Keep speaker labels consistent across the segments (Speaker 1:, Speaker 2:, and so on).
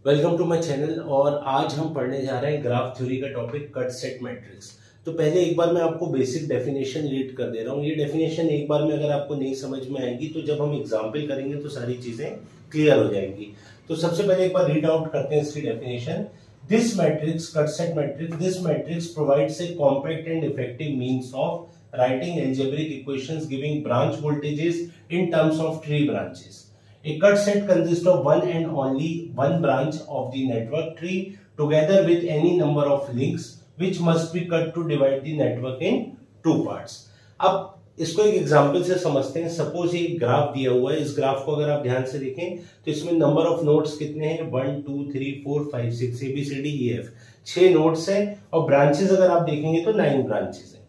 Speaker 1: Welcome to my channel. और आज हम पढ़ने जा रहे हैं ग्राफ थ्योरी का टॉपिक कट सेट मैट्रिक्स। तो पहले एक बार मैं आपको बेसिक डेफिनेशन रीड कर दे रहा हूँ। ये डेफिनेशन एक बार में अगर आपको नहीं समझ में आएगी तो जब हम एग्जाम्पल करेंगे तो सारी चीजें क्लियर हो जाएंगी। तो सबसे पहले एक बार रीड आउट करते हैं इसकी definition. This matrix, cut set matrix, this matrix provides a compact and effective means of writing algebraic equations giving branch voltages in terms of tree branches. A cut set consists of one and only one branch of the network tree together with any number of links which must be cut to divide the network in two parts. अब इसको एक example से समझते हैं। Suppose ये graph दिया हुआ है। इस ग्राफ को अगर आप ध्यान से देखें तो इसमें नंबर ऑफ नोड्स कितने हैं? 1 2 3 4 5 6 ABCDEF 6 नोड्स हैं और ब्रांचेस अगर आप देखेंगे तो 9 ब्रांचेस हैं।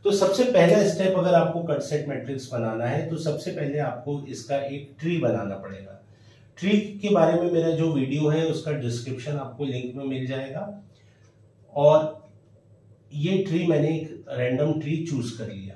Speaker 1: तो सबसे पहला स्टेप अगर आपको कट सेट मैट्रिक्स बनाना है तो सबसे पहले आपको इसका एक ट्री बनाना पड़ेगा। ट्री के बारे में मेरा जो वीडियो है उसका डिस्क्रिप्शन आपको लिंक में मिल जाएगा। और ये ट्री मैंने एक रैंडम ट्री चूज कर लिया।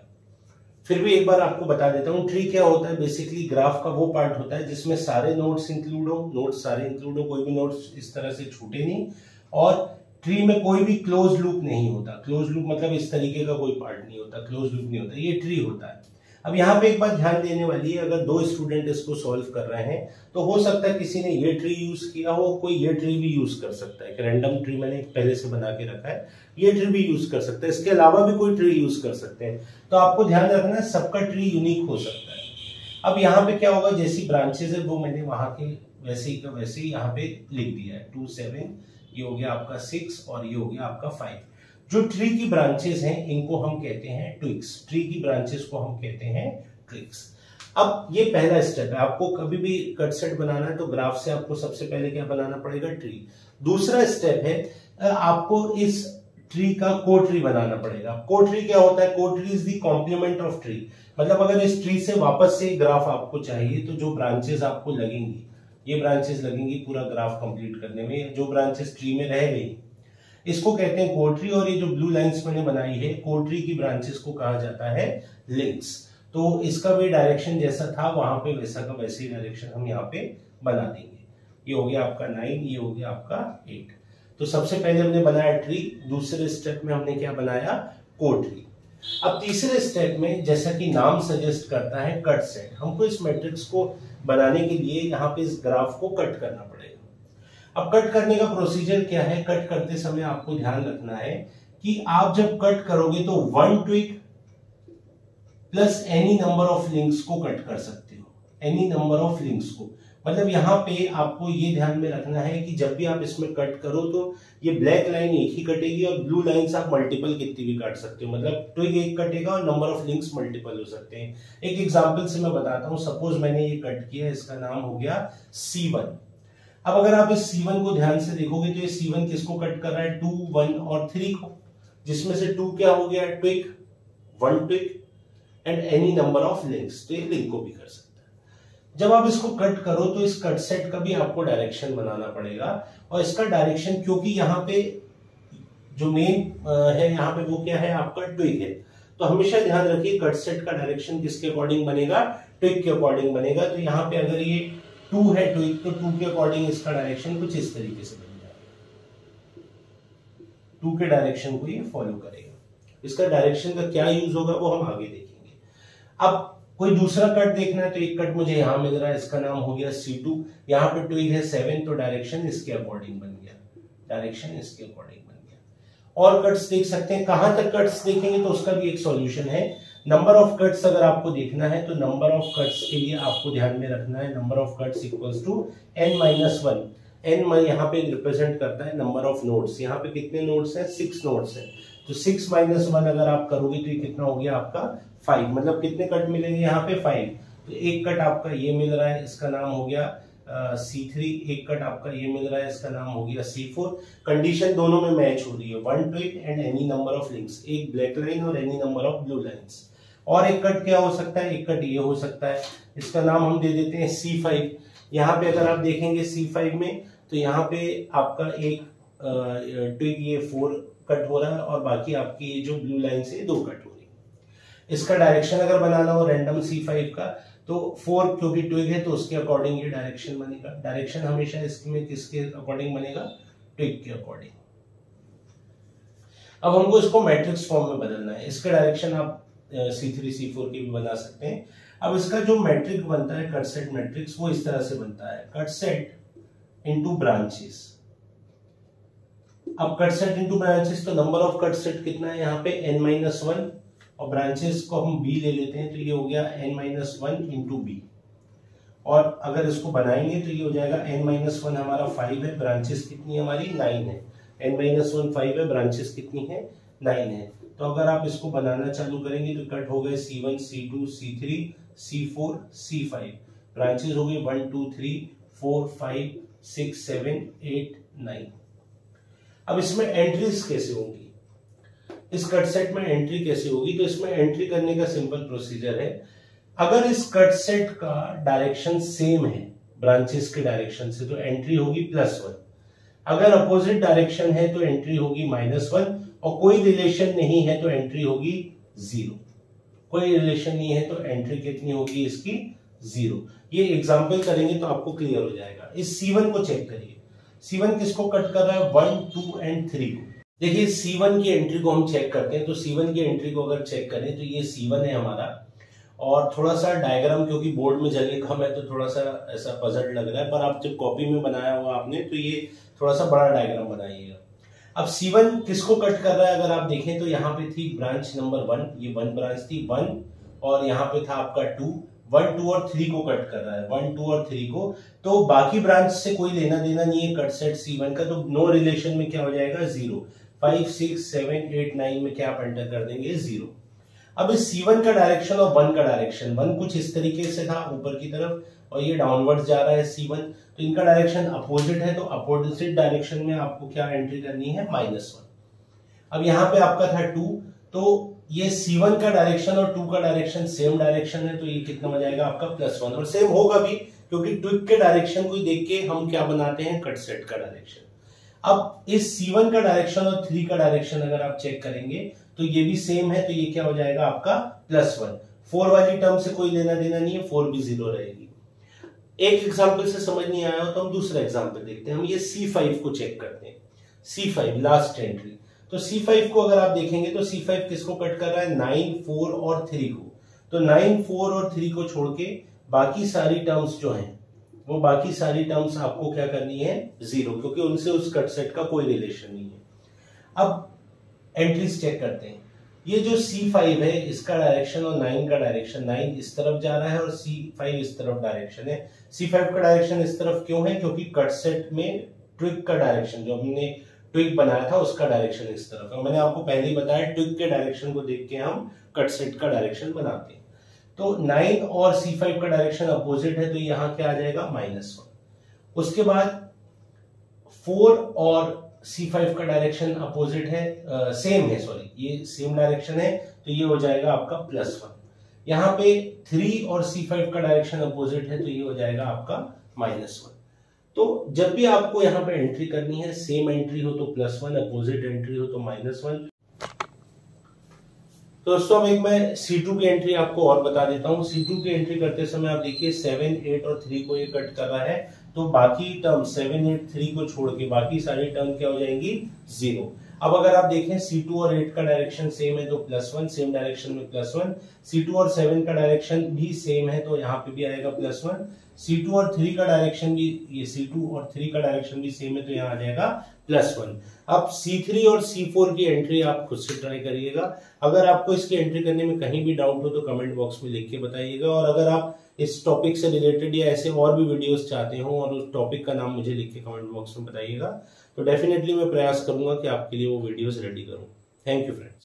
Speaker 1: फिर भी एक बार आपको बता देता हूं ट्री क्या होता है। बेसिकली ग्राफ का वो पार्ट होता है जिसमें सारे नोड्स इंक्लूड हो, नोड्स सारे इंक्लूड हो, कोई भी नोड्स इस तरह से छूटे नहीं। और ट्री में कोई भी क्लोज लूप नहीं होता। क्लोज लूप मतलब इस तरीके का कोई पार्ट नहीं होता, क्लोज लूप नहीं होता, ये ट्री होता है। अब यहाँ पे एक बात ध्यान देने वाली है, अगर दो स्टूडेंट इसको सॉल्व कर रहे हैं तो हो सकता है किसी ने ये ट्री यूज किया हो, कोई ये ट्री भी यूज कर सकता है। रैंडम ट्री मैंने पहले से बना के रखा है, ये ट्री भी यूज कर सकता है। इसके अलावा भी कोई ट्री यूज कर सकते हैं। तो आपको ध्यान रखना है सबका ट्री यूनिक हो सकता है। अब यहाँ पे क्या होगा, जैसी ब्रांचेस है वो मैंने वहां के वैसे ही का वैसे ही यहाँ पे लिख दिया है। 2 7, ये हो गया आपका 6 और ये हो गया आपका 5। जो ट्री की ब्रांचेस हैं इनको हम कहते हैं ट्विक्स। ट्री की ब्रांचेस को हम कहते हैं ट्विक्स। अब ये पहला स्टेप है। आपको कभी भी कट सेट बनाना है तो ग्राफ से आपको सबसे पहले क्या बनाना पड़ेगा? ट्री। दूसरा स्टेप है आपको इस ट्री का को ट्री बनाना पड़ेगा। को ट्री क्या होता है? Cotree is the complement of tree. मतलब अगर इस ट्री से वापस से ग्राफ आपको चाहिए तो जो ब्रांचेस आपको लगेंगी, ये ब्रांचेस लगेंगी पूरा ग्राफ कंप्लीट करने में। जो ब्रांचेस ट्री में रह गई इसको कहते हैं कोट्री। और ये जो ब्लू लाइंस मैंने बनाई है कोट्री की ब्रांचेस को कहा जाता है लिंक्स। तो इसका भी डायरेक्शन जैसा था वहां पे वैसा का वैसे ही डायरेक्शन हम यहाँ पे बना देंगे। ये हो गया आपका 9, ये हो गया आपका 8। तो सबसे पहले हमने बनाया ट्री। दूसरे स्टेप में हमने क्या बनाया? कोट्री। अब तीसरे स्टेप में जैसा कि नाम सजेस्ट करता है कट सेट, हमको इस मैट्रिक्स को बनाने के लिए यहाँ पे इस ग्राफ को कट करना पड़ेगा। अब कट करने का प्रोसीजर क्या है? कट करते समय आपको ध्यान रखना है कि आप जब कट करोगे तो 1 tweak plus any number of links को कट कर सकते हो। एनी नंबर ऑफ लिंक्स को मतलब यहाँ पे आपको ये ध्यान में रखना है कि जब भी आप इसमें कट करो तो ये ब्लैक लाइन एक ही कटेगी और ब्लू लाइंस आप मल्टीपल कितनी भी काट सकते हो। मतलब ट्विग एक कटेगा और नंबर ऑफ लिंक्स मल्टीपल हो सकते हैं। एक एग्जांपल से मैं बताता हूं। सपोज मैंने ये कट किया, इसका नाम हो गया C1। अब अगर आप इस C1 को ध्यान से देखोगे तो ये C1 किसको कट कर रहा है? 2 1 और 3 को, जिसमें से 2 क्या हो गया? Twig, 1 twig and any number of links. तो एक लिंक को भी कर सकते हैं। जब आप इसको कट करो तो इस कट सेट का भी आपको डायरेक्शन बनाना पड़ेगा। और इसका डायरेक्शन, क्योंकि यहाँ पे जो मेन है यहाँ पे वो क्या है? आपका ट्विग है। तो हमेशा ध्यान रखिए कट सेट का डायरेक्शन किसके अकॉर्डिंग बनेगा? ट्विग के अकॉर्डिंग बनेगा। तो यहाँ पे अगर ये 2 है ट्विग तो 2 के अकॉर्डिंग इसका डायरेक्शन कुछ इस तरीके से बन जाएगा। 2 के डायरेक्शन को ये फॉलो करेगा। इसका डायरेक्शन का क्या यूज होगा वो हम आगे देखेंगे। अब कोई दूसरा कट देखना है तो एक कट मुझे यहां मिल रहा है, इसका नाम हो गया C2। यहाँ पे ट्विग है 7 तो डायरेक्शन इसके अकॉर्डिंग बन गया। डायरेक्शन इसके अकॉर्डिंग बन गया। और कट्स देख सकते हैं। कहां तक कट्स देखेंगे तो उसका भी एक सॉल्यूशन है। नंबर ऑफ कट्स अगर आपको देखना है तो नंबर ऑफ कट्स के लिए आपको ध्यान में रखना है number of cuts equals to n-1। n यहाँ पे रिप्रेजेंट करता है नंबर ऑफ नोड्स। यहाँ पे कितने नोड्स हैं? 6 नोड्स हैं। तो 6 - 1 अगर आप करोगे तो ये कितना हो गया आपका? 5। मतलब कितने कट मिलेंगे यहाँ पे? 5। तो एक कट आपका ये मिल रहा है, इसका नाम हो गया C3। एक कट आपका ये मिल रहा है, इसका नाम हो गया C4। कंडीशन दोनों में मैच हो रही है, 1 twig and any number of links. एक ब्लैक लाइन और any number of blue lines. और एक कट क्या हो सकता है? एक कट ये हो सकता है, इसका नाम हम दे देते हैं C5। यहाँ पे अगर आप देखेंगे C5 में तो यहाँ पे आपका एक ट्विग ये 4 कट हो रहा है और बाकी आपकी ये जो ब्लू लाइन से 2 कट हो रही है। इसका डायरेक्शन अगर बनाना हो रैंडम C5 का तो 4 क्योंकि ट्विग है तो उसके अकॉर्डिंग ये डायरेक्शन बनेगा। डायरेक्शन हमेशा इसमें किसके अकॉर्डिंग बनेगा, ट्विग के अकॉर्डिंग। अब हमको इसको मैट्रिक्स फॉर्म में बदलना है। इसका डायरेक्शन आप C3 C4 के भी बना सकते हैं। अब इसका जो मैट्रिक बनता है कट सेट मैट्रिक्स, वो इस तरह से बनता है, कट सेट इनटू ब्रांचेस। अब कट सेट इनटू ब्रांचेस, तो नंबर ऑफ कट सेट कितना है यहाँ पे n-1, और ब्रांचेस को हम b ले लेते हैं तो ये हो गया n-1 इंटू b। और अगर इसको बनाएंगे तो ये हो जाएगा n-1 हमारा 5 है, ब्रांचेस कितनी हमारी 9 है। n-1 5 है, ब्रांचेस कितनी है 9 है। तो अगर आप इसको बनाना चालू करेंगे तो कट हो गए C1 C2 C3 C4 C5, branches हो गए 1 2 3 4 5 6 7 8 9। अब इसमें एंट्रीज कैसे होंगी, इस कट सेट में एंट्री कैसे होगी, तो इसमें एंट्री करने का सिंपल प्रोसीजर है। अगर इस कट सेट का डायरेक्शन सेम है ब्रांचेस के डायरेक्शन से तो एंट्री होगी +1, अगर अपोजिट डायरेक्शन है तो एंट्री होगी -1, और कोई रिलेशन नहीं है तो एंट्री होगी 0। कोई रिलेशन नहीं है तो एंट्री कितनी होगी इसकी 0। ये एग्जांपल करेंगे तो आपको क्लियर हो जाएगा। इस C1 को चेक करिए, C1 किसको कट कर रहा है 1 2 एंड 3 को। देखिए C1 की एंट्री को हम चेक करते हैं, तो C1 की एंट्री को अगर चेक करें तो ये C1 है हमारा, और थोड़ा सा डायग्राम क्योंकि बोर्ड में जगह कम है तो थोड़ा सा ऐसा पजल लग रहा है, पर आप जब कॉपी में बनाया हुआ आपने तो ये थोड़ा सा बड़ा डायग्राम बनाइएगा। अब C1 किसको कट कर रहा है, अगर आप देखें तो यहाँ पे थी ब्रांच नंबर 1, ये 1 ब्रांच थी 1, और यहाँ पे था आपका 2, 1 2 और 3 को कट कर रहा है, 1 2 और 3 को। तो बाकी ब्रांच से कोई लेना देना नहीं है कट सेट C1 का, तो नो रिलेशन में क्या हो जाएगा 0। 5 6 7 8 9 में क्या आप एंटर कर देंगे 0। अब इस C1 का डायरेक्शन और 1 का डायरेक्शन, 1 कुछ इस तरीके से था ऊपर की तरफ और ये डाउनवर्ड जा रहा है C1, तो इनका डायरेक्शन अपोजिट है, तो अपोजिट डायरेक्शन में आपको क्या एंट्री करनी है -1। अब यहाँ पे आपका था 2, तो ये C1 का डायरेक्शन और 2 का डायरेक्शन सेम डायरेक्शन है, तो ये कितना हो जाएगा आपका +1, और सेम होगा भी क्योंकि ट्विग के डायरेक्शन को देख के हम क्या बनाते हैं कट सेट का डायरेक्शन। अब इस C1 का डायरेक्शन और 3 का डायरेक्शन अगर आप चेक करेंगे तो ये भी सेम है, तो ये क्या हो जाएगा आपका +1। 4 वाली टर्म से कोई लेना देना नहीं है, 4 भी 0 रहेगी। एक एग्जांपल से समझ नहीं आया हो तो हम दूसरा एग्जांपल देखते हैं। हम ये C5 को चेक करते हैं, C5 लास्ट एंट्री। तो C5 को अगर आप देखेंगे तो C5 किसको कट कर रहा है 9 4 और 3 को, तो 9 4 और 3 को छोड़ के बाकी सारी टर्म्स जो हैं वो बाकी सारी टर्म्स आपको क्या करनी है 0, क्योंकि उनसे उस कट सेट का कोई रिलेशन नहीं है। अब एंट्रीज चेक करते हैं। ये जो C5 है इसका डायरेक्शन और 9 का डायरेक्शन, 9 इस तरफ जा रहा है और C5 इस तरफ डायरेक्शन है। C5 का डायरेक्शन इस तरफ क्यों है, क्योंकि कट सेट में ट्विग का डायरेक्शन जो हमने ट्विग बनाया था उसका डायरेक्शन इस तरफ है। मैंने आपको पहले ही बताया ट्विग के डायरेक्शन को देख के हम कट सेट का डायरेक्शन बनाते हैं। तो 9 और C5 का डायरेक्शन अपोजिट है, तो यहाँ क्या आ जाएगा -1। उसके बाद 4 और C5 का डायरेक्शन अपोजिट है, सेम है, सॉरी ये सेम डायरेक्शन है, तो ये हो जाएगा आपका +1। यहाँ पे 3 और C5 का डायरेक्शन अपोजिट है, तो ये हो जाएगा आपका -1। तो जब भी आपको यहाँ पे एंट्री करनी है, सेम एंट्री हो तो +1, अपोजिट एंट्री हो तो -1। तो दोस्तों अब एक मैं C2 की एंट्री आपको और बता देता हूँ। C2 की एंट्री करते समय आप देखिए 7 8 और 3 को ये कट कर रहा है, तो बाकी टर्म 7 8 3 को छोड़ के बाकी सारी टर्म क्या हो जाएंगी 0। अब अगर आप देखें C2 और 8 का डायरेक्शन सेम है तो +1, सेम डायरेक्शन में +1। C2 और 7 का डायरेक्शन भी सेम है तो यहाँ पे भी आएगा +1। C2 और 3 का डायरेक्शन भी, ये C2 और 3 का डायरेक्शन भी सेम है तो यहाँ आ जाएगा +1। अब C3 और C4 की एंट्री आप खुद से ट्राई करिएगा। अगर आपको इसकी एंट्री करने में कहीं भी डाउट हो तो कमेंट बॉक्स में लिख के बताइएगा, और अगर आप इस टॉपिक से रिलेटेड या ऐसे और भी वीडियोस चाहते हो और उस टॉपिक का नाम मुझे लिख के कमेंट बॉक्स में बताइएगा, तो डेफिनेटली मैं प्रयास करूंगा कि आपके लिए वो वीडियोस रेडी करूं। Thank you friends.